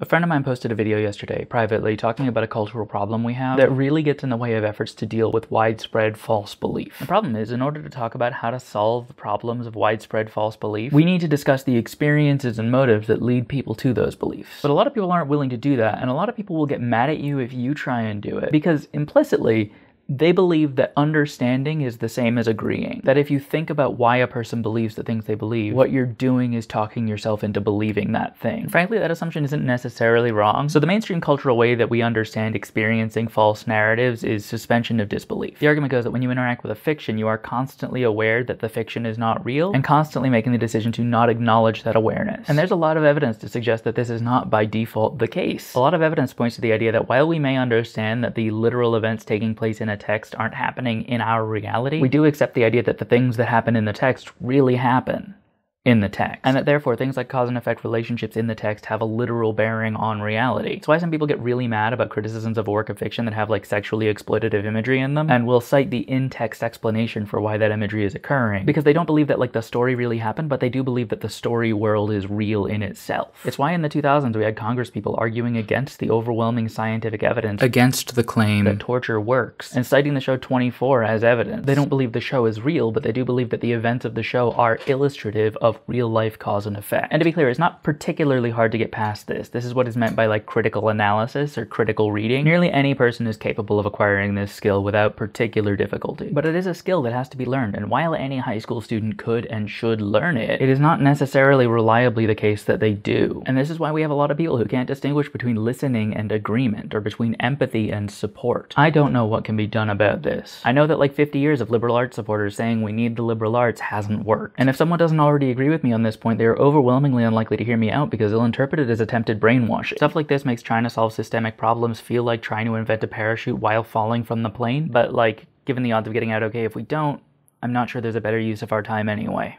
A friend of mine posted a video yesterday, privately, talking about a cultural problem we have that really gets in the way of efforts to deal with widespread false belief. The problem is, in order to talk about how to solve the problems of widespread false belief, we need to discuss the experiences and motives that lead people to those beliefs. But a lot of people aren't willing to do that, and a lot of people will get mad at you if you try and do it, because implicitly, they believe that understanding is the same as agreeing. That if you think about why a person believes the things they believe, what you're doing is talking yourself into believing that thing. And frankly, that assumption isn't necessarily wrong. So the mainstream cultural way that we understand experiencing false narratives is suspension of disbelief. The argument goes that when you interact with a fiction, you are constantly aware that the fiction is not real and constantly making the decision to not acknowledge that awareness. And there's a lot of evidence to suggest that this is not by default the case. A lot of evidence points to the idea that while we may understand that the literal events taking place in a text aren't happening in our reality, we do accept the idea that the things that happen in the text really happen in the text, and that therefore things like cause and effect relationships in the text have a literal bearing on reality. That's why some people get really mad about criticisms of a work of fiction that have like sexually exploitative imagery in them, and will cite the in-text explanation for why that imagery is occurring, because they don't believe that like the story really happened, but they do believe that the story world is real in itself. It's why in the 2000s we had Congress people arguing against the overwhelming scientific evidence against the claim that torture works, and citing the show 24 as evidence. They don't believe the show is real, but they do believe that the events of the show are illustrative of real-life cause and effect. And to be clear, it's not particularly hard to get past this. This is what is meant by like critical analysis or critical reading. Nearly any person is capable of acquiring this skill without particular difficulty. But it is a skill that has to be learned, and while any high school student could and should learn it, it is not necessarily reliably the case that they do. And this is why we have a lot of people who can't distinguish between listening and agreement, or between empathy and support. I don't know what can be done about this. I know that like 50 years of liberal arts supporters saying we need the liberal arts hasn't worked. And if someone doesn't already agree with me on this point, they are overwhelmingly unlikely to hear me out because they'll interpret it as attempted brainwashing. Stuff like this makes trying to solve systemic problems feel like trying to invent a parachute while falling from the plane, but like, given the odds of getting out okay if we don't, I'm not sure there's a better use of our time anyway.